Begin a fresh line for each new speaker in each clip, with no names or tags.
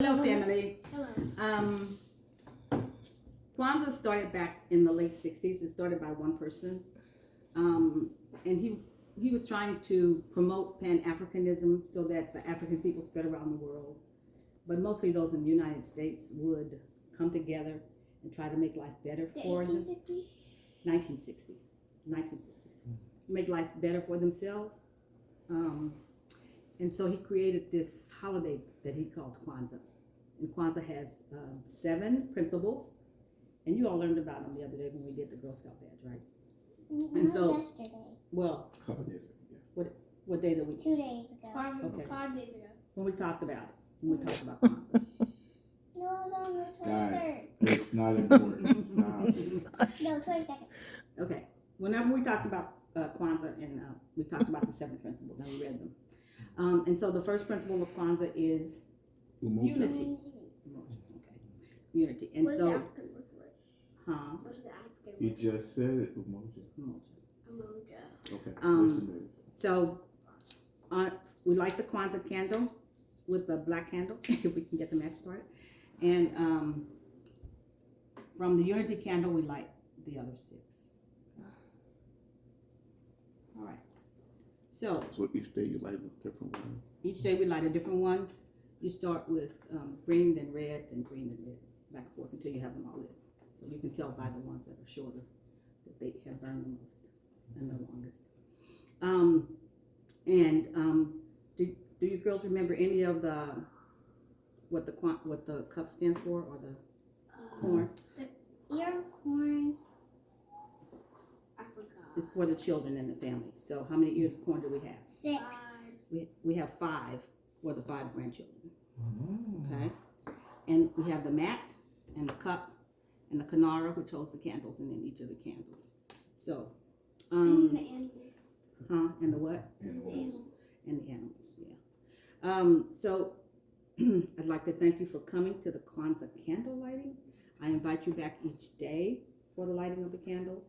Hello, family.
Hello.
Kwanzaa started back in the late 60s. It started by one person. And he was trying to promote Pan-Africanism so that the African people spread around the world. But mostly those in the United States would come together and try to make life better for them. 1960s. 1960s. Make life better for themselves. And so he created this holiday that he called Kwanzaa. And Kwanzaa has 7 principles. And you all learned about them the other day when we did the Girl Scout badge, right? And so,
yesterday.
well,
Yes.
what day of the week?
2 days ago.
Okay.
5 days ago.
When we talked about it. When we talked about Kwanzaa.
No, it was on the 23rd.
Guys, it's not important. It's not.
No, 22nd.
Okay. Whenever we talked about Kwanzaa, and we talked about the 7 principles, and we read them. And so the first principle of Kwanzaa is unity. Okay. Unity. And
What's
so,
the African word for it?
huh?
What's the African
You
word?
just said it. Umoja.
Umoja.
Okay.
Um,
Listen, babies.
So, we light the Kwanzaa candle with the black candle, if we can get the match started. And from the unity candle, we light the other 6. All right. So,
So each day you light a different one.
each day we light a different one. You start with green, then red, then green, then red, back and forth until you have them all lit. So you can tell by the ones that are shorter that they have burned the most and the longest. Do you girls remember any of what the cup stands for, or the corn?
The ear of corn. I forgot.
It's for the children in the family. So how many ears of corn do we have?
6.
We have 5 for the 5 grandchildren. Okay, and we have the mat and the cup and the kanara, which holds the candles, and then each of the candles. So,
And the animal.
and the what?
And
The animal.
And the animals, yeah. So I'd like to thank you for coming to the Kwanzaa candle lighting. I invite you back each day for the lighting of the candles.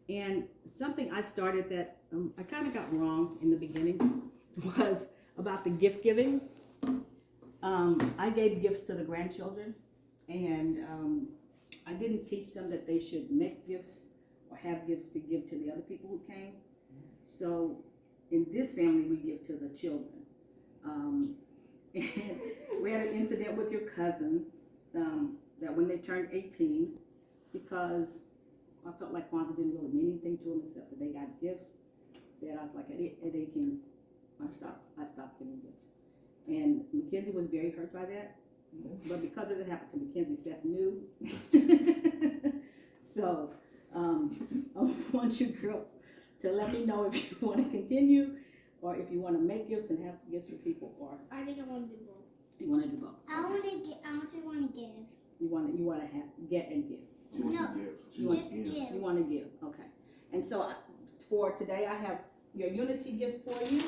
And something I started that I kind of got wrong in the beginning was about the gift giving. I gave gifts to the grandchildren, and I didn't teach them that they should make gifts or have gifts to give to the other people who came. So in this family, we give to the children. And we had an incident with your cousins that when they turned 18, because I felt like Kwanzaa didn't really mean anything to them except that they got gifts, that I was like, at 18, I stopped giving gifts. And Mackenzie was very hurt by that. But because it had happened to Mackenzie, Seth knew. So I want you girls to let me know if you want to continue, or if you want to make gifts and have gifts for people, or
I think I want to do both.
you want to do both.
I want to give. I also want to give.
You want to have get and give.
She wants
No,
to give. She
you
wants
just
to give.
give.
You want to give, okay. And so for today, I have your unity gifts for you.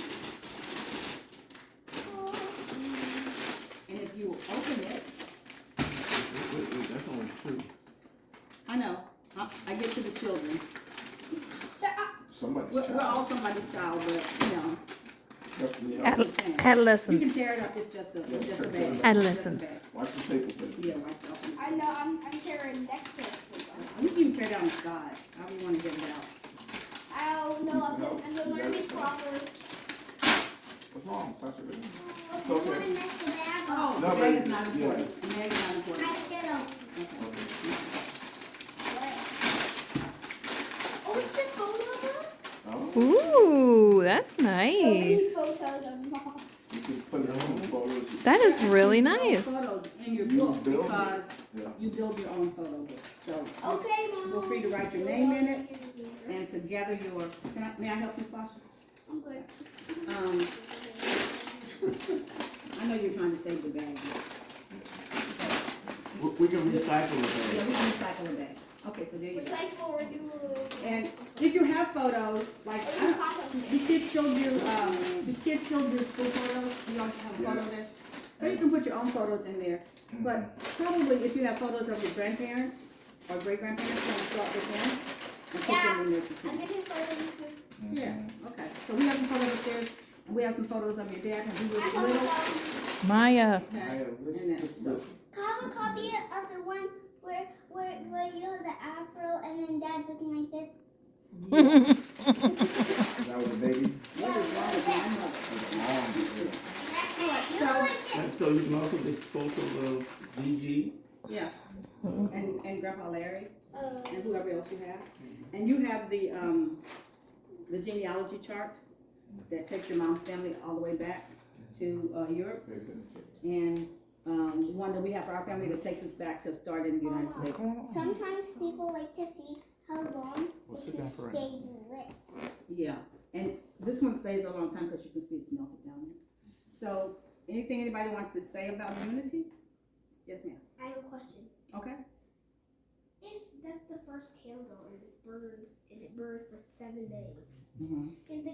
And if you open it,
Wait, that's only 2.
I know, I get to the children.
Somebody's
We're
child.
all somebody's child, but you know.
That's me.
That's what I'm saying. You can
Adolescents.
tear it up, it's just a bag.
Adolescents.
Just a bag.
Watch the paper, baby.
Yeah, right. Open it.
I know. I'm carrying Nexus.
You can even tear down the side, however you want to get it out.
Oh no! I'm gonna learn to be proper.
What's wrong, Sasha, baby?
I
It's
want
okay.
to mess the bag
Oh,
up.
No,
the
but-
bag is not
yeah.
important. The bag is not important.
I still don't.
Okay.
Oh, it's the photo book?
Oh,
Ooh, that's
So many
nice.
photos of mom.
you can put it on photos.
That is really
You build
nice.
photos in your
You
book
build it.
because
Yeah.
you build your own photo book. So
Okay, mom.
feel free to write your name in it and together may I help you, Sasha?
I'm good.
I know you're trying to save the bag.
We can recycle
Yeah,
it.
we can recycle the bag. Okay, so there you go.
Recycle, renewable.
And if you have photos, like do kids still do school photos? You all have a photo
Yes.
there? So you can put your own photos in there. But probably if you have photos of your grandparents or great grandparents, you can start with them and put them in there.
I'm getting photos too.
Yeah, okay. So we have some photos upstairs And we have some photos of your dad when he was
I have
little.
a
Maya.
Maya, listen, just listen.
copy of the one where you have the afro and then dad's looking like this.
Yeah.
Is that with the baby?
What is wrong with grandmother?
You look like this.
And so you can also take photos of Gigi.
Yeah. And Grandpa Larry
Uh,
and whoever else you have. And you have the genealogy chart that takes your mom's family all the way back to Europe. And one that we have for our family that takes us back to start in the United States.
sometimes people like to see how long
Well,
it
sit
can
down for a
stay lit.
Yeah, and this one stays a long time because you can see it's melted down there. So, anything anybody wants to say about unity? Yes, ma'am.
I have a question.
Okay.
If that's the first candle and it's burned and it burns for 7 days,
Mm-hmm.
can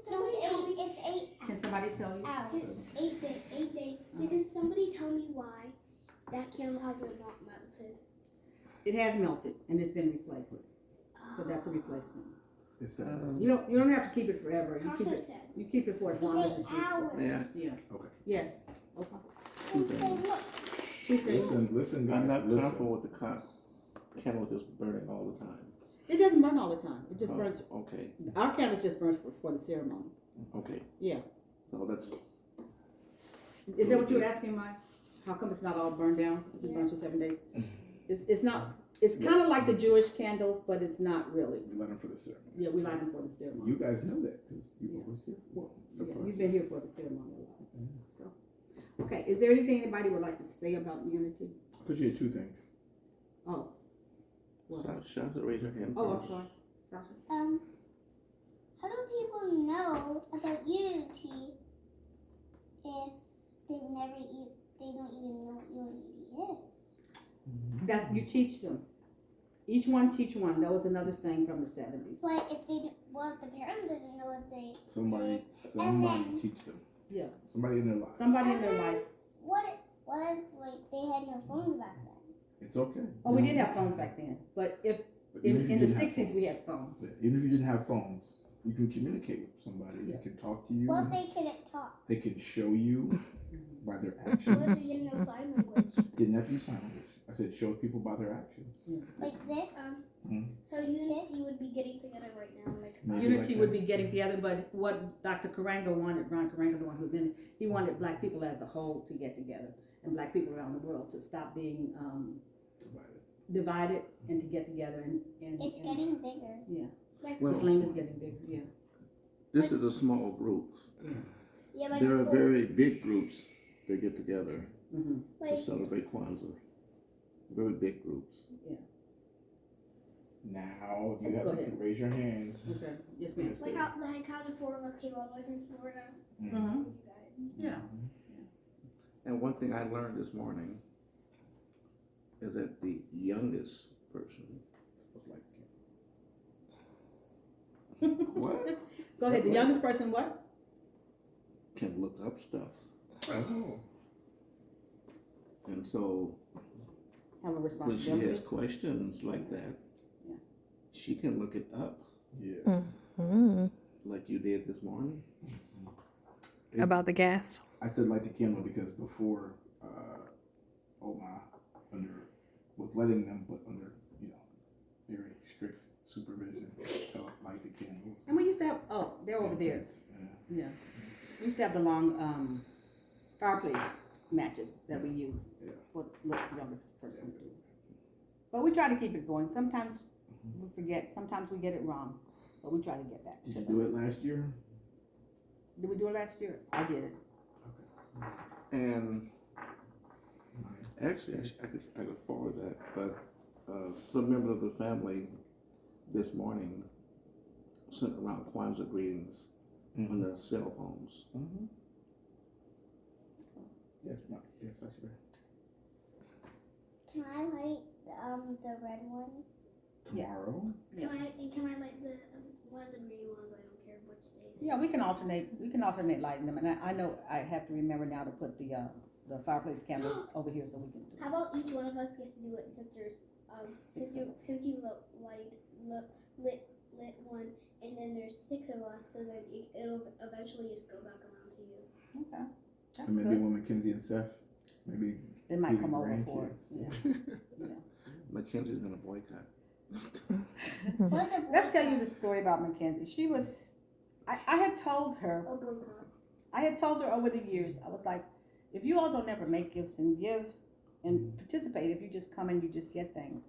somebody tell me? It's 8
Can somebody tell you?
hours. 8 days. 8 days. Can somebody tell me why that candle hasn't not melted?
It has melted and it's been replaced. So that's a replacement.
It's
You don't have to keep it forever. You keep
Tasha
it.
said.
You keep it for as long as it's
It's 8
useful.
hours.
Yeah.
Yeah.
Okay.
Yes. Okay.
And look,
Two things.
Listen, guys,
I'm not
listen.
comfortable with the candle just burning all the time.
It doesn't burn all the time. It just burns.
Okay,
Our candles just burns for the ceremony.
okay.
Yeah.
So that's,
Is that what you were asking, Mike? How come it's not all burned down? It burns for 7 days. It's not. It's kind of like the Jewish candles, but it's not really.
We let them for the ceremony.
Yeah, we light them for the ceremony.
You guys know that because you were always here. Well, so
Yeah,
far.
you've been here for the ceremony a lot. So, okay. Is there anything anybody would like to say about unity?
I thought you had two things.
Oh. What?
Sasha, raise your hand
Oh, I'm
first.
sorry, Sasha.
how do people know about unity if they don't even know what unity is?
That you teach them. Each one teach one. That was another saying from the 70s.
But if the parent doesn't know what they
Somebody
then-
teach them.
Yeah.
Somebody in their life.
Somebody in their life.
what if like they had no phones back then?
It's okay.
Oh, we did have phones back then, but if
But even if you
in the
didn't have
60s we
phones.
had phones.
Yeah, even if you didn't have phones, you can communicate with somebody.
Yeah.
They can talk to you.
What if they couldn't talk?
They can show you by their
What if
actions.
they didn't know sign language?
Didn't have to use sign language. I said show people by their actions.
Like this?
So Unity would be getting together right now, like
Maybe
Unity
like
would
that.
be getting together, but what Dr. Karango wanted, Ron Karango, the one who's in it, he wanted black people as a whole to get together and black people around the world to stop being divided and to get together and
It's getting bigger.
yeah.
like
The
Well,
flame is getting bigger, yeah.
this is a small group.
yeah, like
There are
for-
very big groups that get together
Mm-hmm.
to
like
celebrate Kwanzaa. Very big groups.
Now you have
Go
to
ahead.
raise your hand.
Okay. Yes, ma'am.
like how the four of us came all the way from Florida.
Mm-hmm.
with you guys.
Yeah.
And one thing I learned this morning is that the youngest person
Look like what?
Go ahead. The youngest person, what?
can look up stuff.
Oh.
And so
Have a
when she
responsibility.
has questions like that,
Yeah.
she can look it up
Yes.
like you did this morning.
About the gas.
I said light the candle because before Oma was letting them, but under very strict supervision, to light the candles.
And we used to have. Oh, they're over there.
Incense, yeah.
Yeah. We used to have the long fireplace matches that we used
Yeah.
for the youngest person. But we try to keep it going. Sometimes we forget. Sometimes we get it wrong. But we try to get back.
Did
to
you
them.
do it last year?
Did we do it last year? I did it.
And actually, I could forward that, but some member of the family this morning sent around Kwanzaa greetings on their cell phones.
Mm-hmm. Yes, Mark. Yes, Sasha.
Can I light the red one?
Tomorrow?
Yes.
Can I like the one of the green ones? I don't care which day. it is.
Yeah, we can alternate. We can alternate lighting them, and I know I have to remember now to put the fireplace candles over here so we can.
How about each one of us gets to do it since there's since you
lit one, and then there's 6 of us, so that it'll eventually just go back around to you.
Okay. That's
And maybe
good.
when Mackenzie and Seth, maybe
They might
even
come over for it.
grandkids.
Yeah.
Mackenzie's gonna boycott.
What the
Let's tell you the story about Mackenzie. She was, I had told her,
Oh, go car.
I had told her over the years, I was like, if you all don't ever make gifts and give and participate, if you just come and you just get things,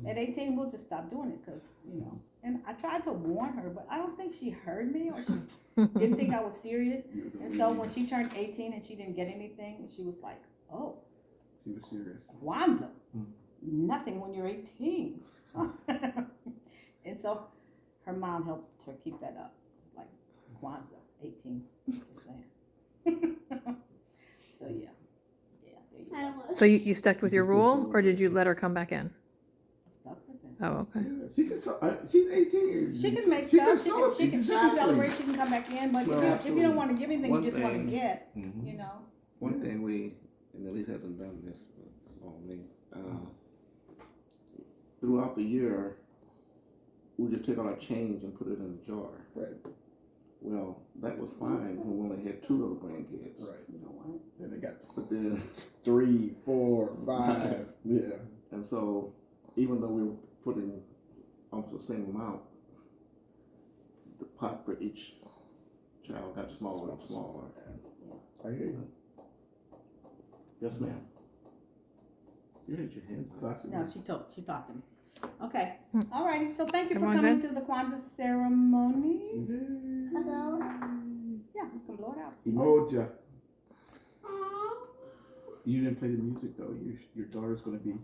at 18 we'll just stop doing it because, you know. And I tried to warn her, but I don't think she heard me or she didn't think I was serious. And so when she turned 18 and she didn't get anything, she was like, oh,
She was serious.
Kwanzaa,
Mm.
nothing when you're 18. And so her mom helped her keep that up. It's like Kwanzaa, 18, just saying. So yeah, there you
I
go.
don't want to.
So you stuck with your rule, or did you let her come back in?
I stuck with it.
Oh, okay.
Yeah, she can. She's 18.
She can make
She
stuff.
can
She can
exactly.
celebrate. She can come back in. But
Well,
if you don't want to give anything,
One
you just want to
thing-
get.
Mhm.
You know.
One thing we, and Elise hasn't done this, but it's on me. Throughout the year, we just take all our change and put it in a jar.
Right.
Well, that was fine when we only had 2 little grandkids.
Right.
You know what?
Then they got
But then,
3, 4, 5. Yeah.
and so, even though we were putting almost the same amount, the pot for each child got smaller and smaller.
I hear you.
Yes, ma'am. You had your hand up.
Sasha.
No, she talked to me. Okay. All righty. So thank you for
Everyone
coming
good?
to the Kwanzaa ceremony.
Hello.
Yeah, you can blow it out.
Emoja. You didn't play the music though. Your daughter's gonna be